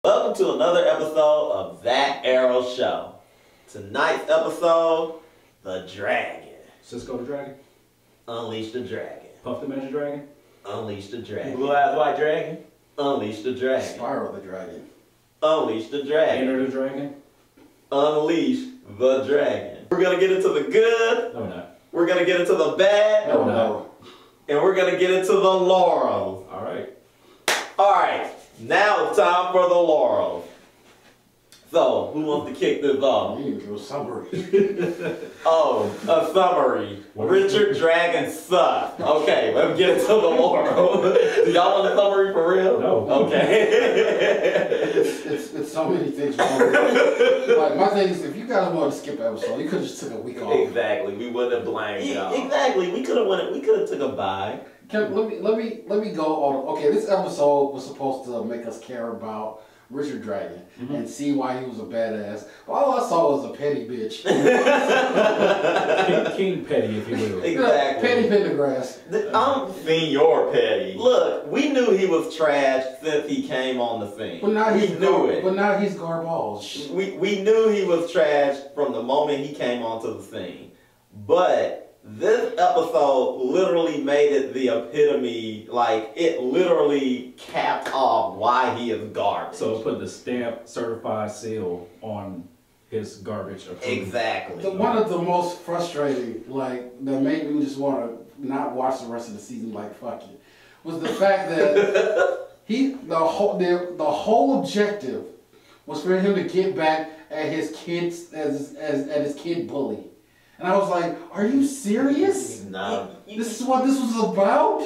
Welcome to another episode of That Arrow Show. Tonight's episode, The Dragon. Cisco the Dragon? Unleash the Dragon. Puff the Magic Dragon? Unleash the Dragon. Blue Eyes White Dragon? Unleash the Dragon. Spyro the Dragon. Unleash the Dragon. Enter the Dragon? Unleash the Dragon. We're gonna get into the good. No, we're not. We're gonna get into the bad. No, we're not. And we're gonna get into the laurels. Alright. Alright, now it's time for the laurels. So, who wants to kick this off? You do a summary. Oh, a summary. Richard Dragon sucked. Okay, let's get into the laurel. Do y'all want a summary for real? No. Okay. It's so many things wrong. Like, my thing is, if you guys wanted to skip an episode, you could have just took a week off. Exactly. We wouldn't have blamed y'all. Exactly. We could have went. We could have took a bye. Let me go on. Okay, this episode was supposed to make us care about Richard Dragon and see why he was a badass. But all I saw was a petty bitch. King Petty, if you will. Exactly. Petty Pendergrass. I'm Senior Petty. Look, we knew he was trash since he came on the scene. But now we he's knew it. But now he's garbage. We knew he was trash from the moment he came onto the scene. But this episode literally made it the epitome, like it literally capped off why he is garbage. So put the stamp certified seal on his garbage approval. Exactly. One of the most frustrating, like, that made me just want to not watch the rest of the season, like, fuck it, was the fact that the whole objective was for him to get back at his kids, at his kid bully. And I was like, are you serious? No. This is what this was about?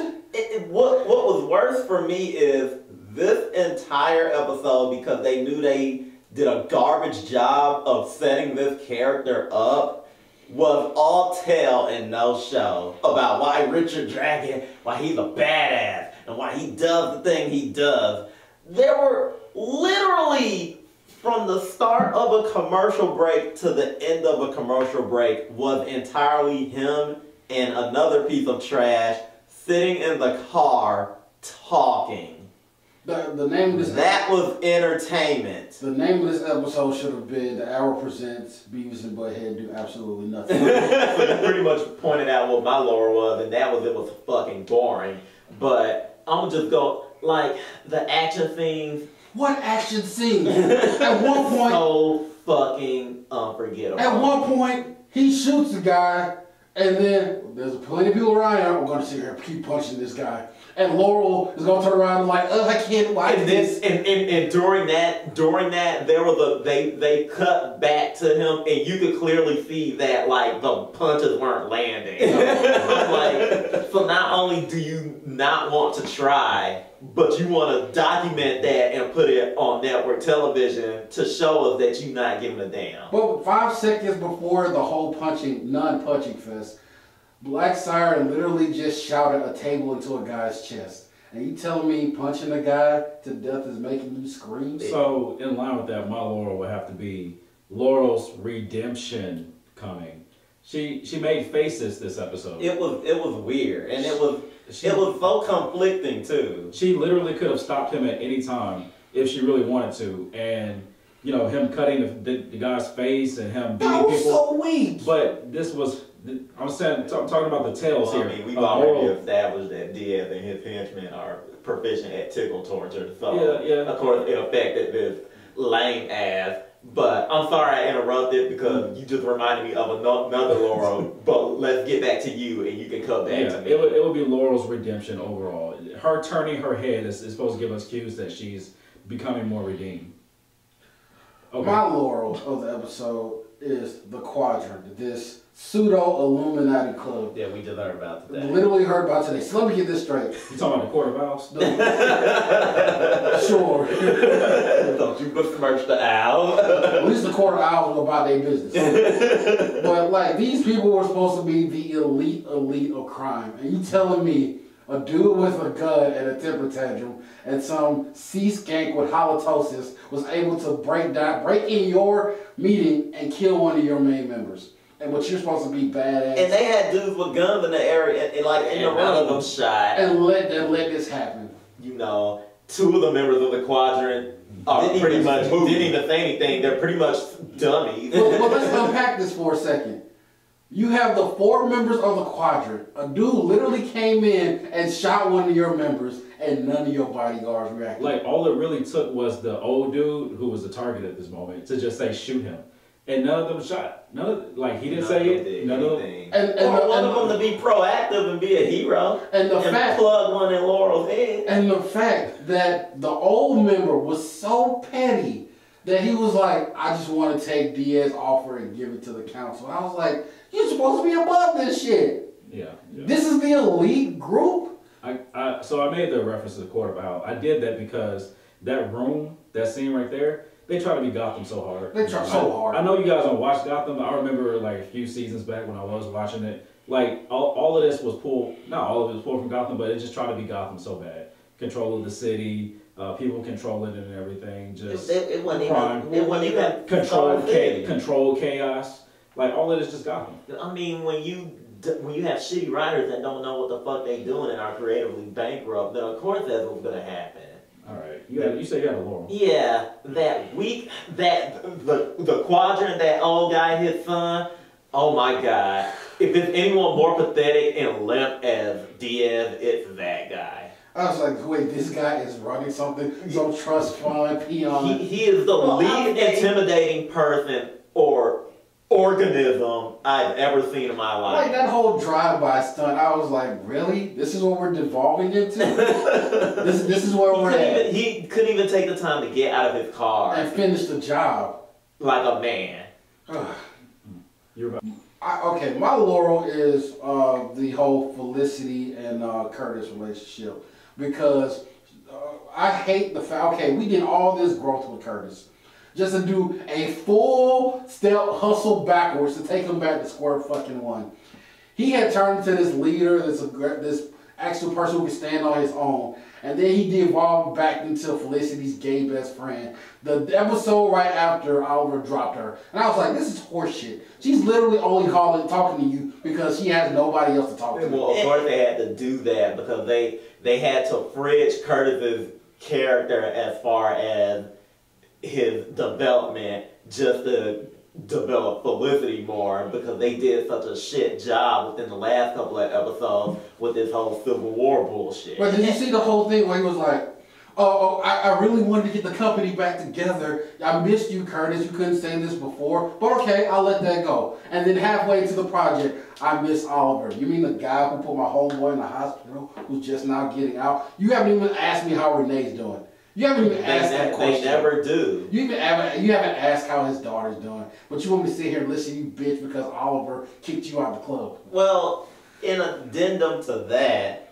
What was worse for me is this entire episode, because they knew they did a garbage job of setting this character up, was all tell and no show about why Richard Dragon, why he's a badass, and why he does the thing he does. There were literally, from the start of a commercial break to the end of a commercial break, was entirely him and another piece of trash sitting in the car talking. The name of this That was entertainment. The name of this episode should have been The Arrow Presents Beavis and Butthead Do Absolutely Nothing. So you pretty much pointed out what my lore was, and that was it was fucking boring. But I'm gonna just go, like, the action scenes. What action scene? At one point, So fucking unforgettable. at one point, he shoots the guy, and then there's plenty of people around here. We're gonna sit here and keep punching this guy. And Laurel is gonna turn around and like, I can't watch this. And during that there was they cut back to him, and you could clearly see that like the punches weren't landing. Like, so not only do you not want to try, but you want to document that and put it on network television to show us that you're not giving a damn. But 5 seconds before the whole non-punching fest, Black Siren literally just shouted a table into a guy's chest. And you telling me punching a guy to death is making you scream? So, in line with that, my Laurel would have to be Laurel's redemption coming. She made faces this episode. It was weird, and it was so conflicting too. She literally could have stopped him at any time if she really wanted to, and you know, him cutting the guy's face and him beating That was people. so weak. But this was, I'm talking about the tails Well, here. I mean, we've already established that Diaz and his henchmen are proficient at tickle torture, so yeah. of course it affected this lame ass. But I'm sorry I interrupted because you just reminded me of another Laurel. But let's get back to you, and you can come back to me. It would be Laurel's redemption overall. Her turning her head is supposed to give us cues that she's becoming more redeemed. Okay. My Laurel of the episode is the Quadrant, this pseudo-Illuminati club. Yeah, we just heard about that. Literally heard about today. So let me get this straight. You talking about the Court of Owls? Sure. Don't you besmirch the owl. At least the Court of Owls were about their business. But like, these people were supposed to be the elite of crime. And you telling me a dude with a gun and a temper tantrum and some sea skank with halitosis was able to break in your meeting and kill one of your main members. And but you're supposed to be badass. And they had dudes with guns in the area, and like in the none of them room. shot. And let this happen. You know, two of the members of the Quadrant pretty much move. didn't even say anything. They're pretty much dummies. Well, let's unpack this for a second. You have the 4 members of the Quadrant. A dude literally came in and shot one of your members, and none of your bodyguards reacted. Like, all it really took was the old dude, who was the target at this moment, to just say, shoot him. And none of them shot. He didn't say it. None of them. Or one of them to be proactive and be a hero. And the fact, plug one in Laurel's head. and the fact that the old member was so petty that he was like, I just want to take Diaz's offer and give it to the council. And I was like, you're supposed to be above this shit. Yeah. This is the elite group. So I made the reference to the court about, I did that because that room, that scene right there, they try to be Gotham so hard. They try so hard. I know you guys don't watch Gotham, but I remember like a few seasons back when I was watching it, like all of this was pulled, not all of it was pulled from Gotham, but it just tried to be Gotham so bad. Control of the city, people controlling it and everything, just It wasn't crime. even. It wasn't even control chaos. Like all of it is just Gotham. I mean, when you have shitty writers that don't know what the fuck they doing and are creatively bankrupt, then of course that's what's gonna happen. All right, you said you had a Laurel. Yeah, that week, the Quadrant, that old guy, his son. Oh my God! If there's anyone more pathetic and limp as Diaz, it's that guy. I was like, wait, this guy is running something, some trust fund, peon. He is the least intimidating person or organism I've ever seen in my life. Like that whole drive-by stunt, I was like, really? This is what we're devolving into? this is where we're at. He couldn't even take the time to get out of his car And finish the job. like a man. You're about. Okay, my Laurel is the whole Felicity and Curtis relationship. Because I hate the fact, okay, we did all this growth with Curtis. Just to do a full step hustle backwards to take him back to square fucking one. He had turned into this leader, this actual person who can stand on his own. And then he devolved back into Felicity's gay best friend. The episode right after Oliver dropped her. And I was like, this is horseshit. She's literally only talking to you because she has nobody else to talk to. Well, of course they had to do that because they had to fridge Curtis's character as far as his development just to develop Felicity more because they did such a shit job within the last couple of episodes with this whole Civil War bullshit. But did you see the whole thing where he was like, I really wanted to get the company back together. I missed you, Curtis. You couldn't say this before. But okay, I'll let that go. And then halfway into the project, I miss Oliver. You mean the guy who put my homeboy in the hospital who's just now getting out? You haven't even asked me how Renee's doing. You haven't even asked that question. They never do. You haven't asked how his daughter's doing. But you want me to sit here and listen to you bitch because Oliver kicked you out of the club. Well, in addendum to that,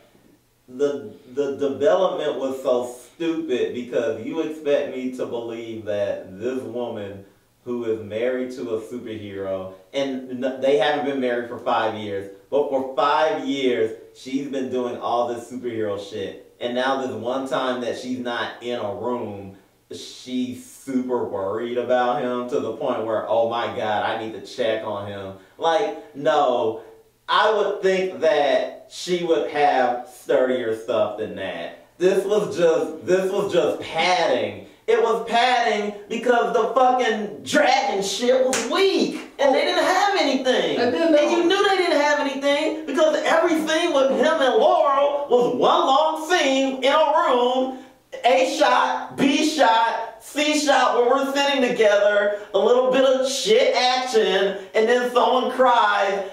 the development was so stupid because you expect me to believe that this woman who is married to a superhero, and they haven't been married for 5 years, but for 5 years, she's been doing all this superhero shit. And now this one time that she's not in a room, she's super worried about him to the point where, oh my God, I need to check on him. Like, no, I would think that she would have sturdier stuff than that. This was just padding. It was padding because the fucking dragon shit was weak. And they didn't have anything. And you knew they didn't have anything because everything with him and Laurel was one long scene in a room. A shot, B shot, C shot where we're sitting together, a little bit of shit action, and then someone cries,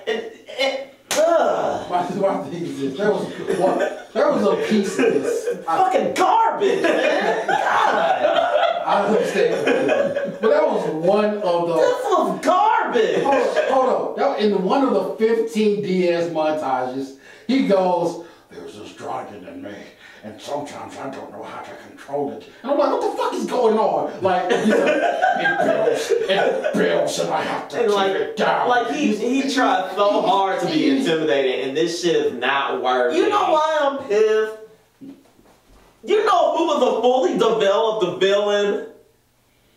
My thing is this. There was a piece of this. Fucking garbage, man. God. I understand. But that was one of the... This was garbage. Hold on. In one of the 15 Diaz montages, he goes, there's this dragon in me. And sometimes I don't know how to control it. And I'm like, what the fuck is going on? Like, he's like, it builds, and I have to keep it down. Like, he tried so hard to be intimidating, and this shit is not working. You know why I'm pissed? You know who was a fully developed villain?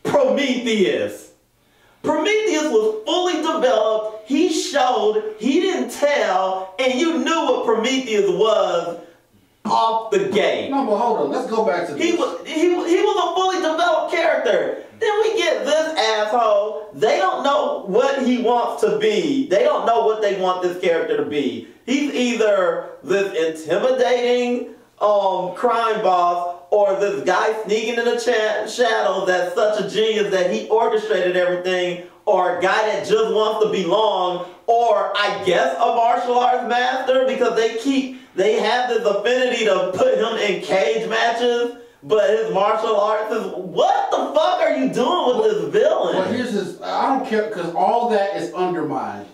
Prometheus. Prometheus was fully developed, he showed, he didn't tell, and you knew what Prometheus was off the gate. No, but hold on. Let's go back to this. He was a fully developed character. Then we get this asshole. They don't know what he wants to be. They don't know what they want this character to be. He's either this intimidating crime boss, or this guy sneaking in the shadows that's such a genius that he orchestrated everything, or a guy that just wants to belong, or I guess a martial arts master, because they have this affinity to put him in cage matches, but his martial arts is, what the fuck are you doing with this villain? Well, here's this, I don't care, because all that is undermined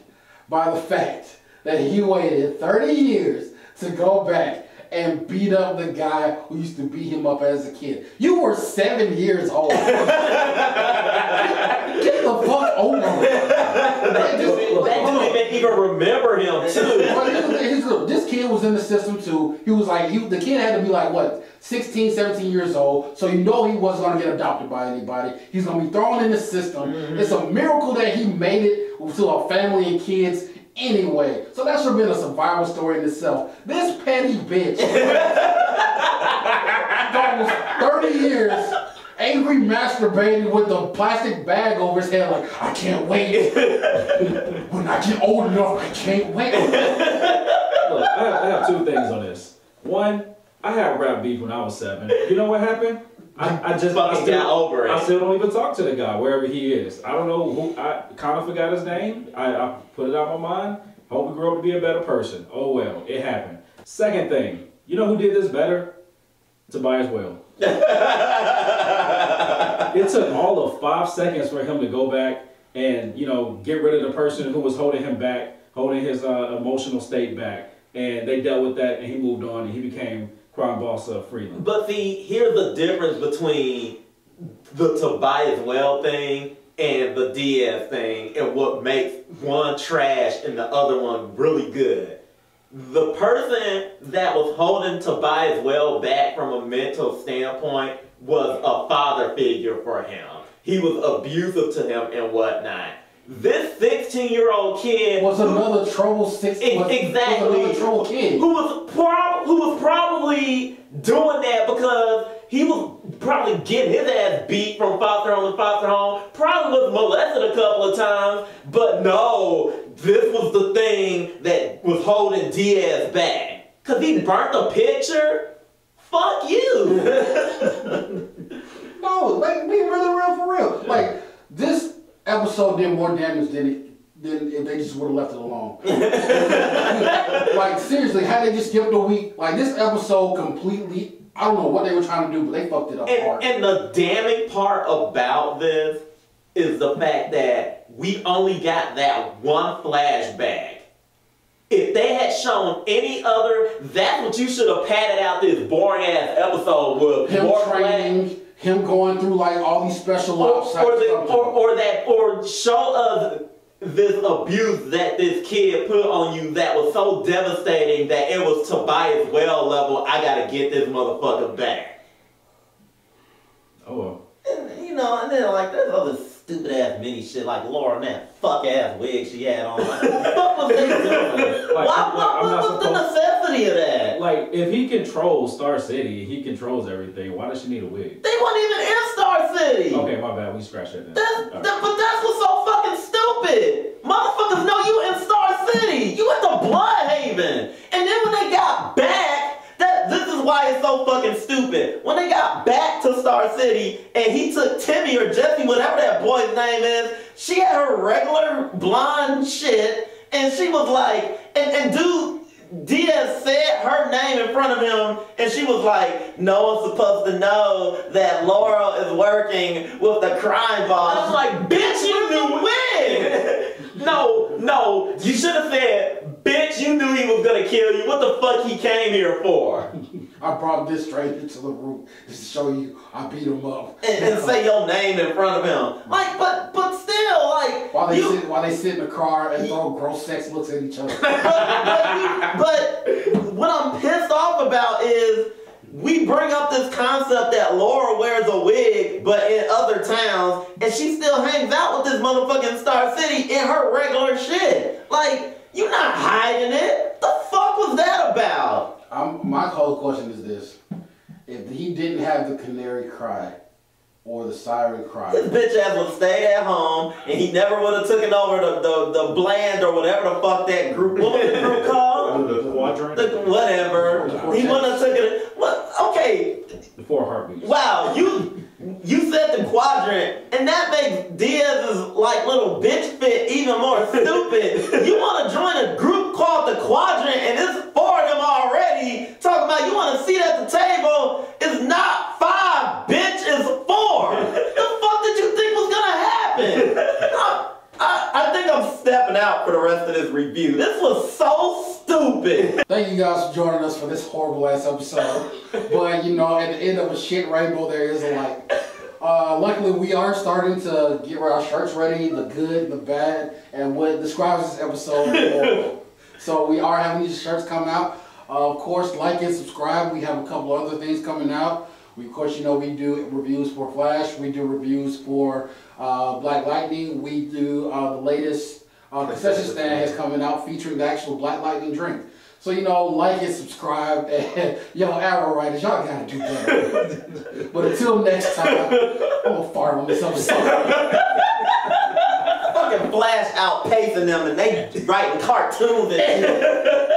by the fact that he waited 30 years to go back and beat up the guy who used to beat him up as a kid. You were 7 years old. Get the fuck over it. That dude even remember him too. This kid was in the system too. He was like, the kid had to be like, what, 16, 17 years old. So you know he wasn't going to get adopted by anybody. He's going to be thrown in the system. Mm-hmm. It's a miracle that he made it to a family and kids anyway. So that should have been a survival story in itself. This petty bitch almost 30 years angry masturbating with a plastic bag over his head like, I can't wait. When I get old enough, I can't wait. Look, I have two things on this. One, I had rap beef when I was 7. You know what happened? I still got over it. I still don't even talk to the guy wherever he is. I don't know who. I kind of forgot his name. I put it out of my mind. Hope he grew up to be a better person. Oh well, it happened. Second thing, you know who did this better? Tobias Whale. It took all of 5 seconds for him to go back and get rid of the person who was holding him back, holding his emotional state back, and they dealt with that, and he moved on, and he became crime boss of Freeland. But see, here's the difference between the Tobias Whale thing and the Diaz thing, and what makes one trash and the other one really good. The person that was holding Tobias Whale back from a mental standpoint was a father figure for him. He was abusive to him and whatnot. This 16-year-old kid was another trouble kid who was probably doing that because he was probably getting his ass beat from foster home to foster home, probably was molested a couple of times, but no, this was the thing that was holding Diaz back. Cause he burnt the picture? Fuck you! No, like, be really real for real. Like, this episode did more damage than if they just would have left it alone. Like, seriously, had they just skipped a week, like, this episode completely, I don't know what they were trying to do, but they fucked it up hard. And the damning part about this is the fact that we only got that one flashback. If they had shown any other, that's what you should have padded out this boring ass episode with. Him training, him going through like all these special ops, or show us this abuse that this kid put on you that was so devastating that it was Tobias Whale level. I gotta get this motherfucker back. Oh well. And then like there's other stupid ass mini shit like Laura and that fuck ass wig she had on. Like, what was they doing? What was the necessity of that? Like, if he controls Star City, he controls everything. Why does she need a wig? They weren't even in Star City. Okay, my bad. We scratched that then. But that's what's so fucking stupid. Motherfuckers know you in Star City. You at the Bloodhaven. And then when they got back, this is why it's so fucking stupid. When they got back to Star City and he took Timmy or Jesse, whatever that boy's name is, she had her regular blonde shit, and she was like, and dude, Diaz said her name in front of him, and she was like, no one's supposed to know that Laurel is working with the crime boss. I was like, bitch, you knew when? No, you should have said, bitch, you knew he was gonna kill you. What the fuck he came here for? I brought this stranger to the room just to show you I beat him up. And say your name in front of him. Like, but still, like... While they sit in the car and throw gross sex looks at each other. but what I'm pissed off about is we bring up this concept that Laura wears a wig, but in other towns, and she still hangs out with this motherfucking Star City in her regular shit. Like, you're not hiding it. The fuck was that about? My whole question is this: if he didn't have the canary cry or the siren cry, His bitch ass would stay at home, and he never would have taken over the bland or whatever the fuck that group. What was the group called? The quadrant. Whatever. He wouldn't have taken it. What? Okay. The 4 heartbeats. Wow. You said the quadrant, and that makes Diaz's like little bitch fit even more stupid. You want to join a group called the Quadrant, and it's 4 of them already. Talking about you want to sit at the table. It's not 5, bitch. It's 4. The fuck did you think was gonna happen? I think I'm stepping out for the rest of this review. This was so stupid. thank you guys for joining us for this horrible ass episode. But you know, at the end of a shit rainbow, there is a light. Luckily, we are starting to get our shirts ready, the good, the bad, and what describes this episode. Horrible. So we are having these shirts come out. Of course, like and subscribe. We have a couple other things coming out. We, of course, you know, we do reviews for Flash. We do reviews for Black Lightning. We do the latest concession stand is coming out featuring the actual Black Lightning drink. So, you know, like and subscribe. And, yo, Arrow Writers, y'all gotta do better. But until next time, I'm gonna fart on this episode. Fucking Flash outpacing them, and they writing cartoons and shit.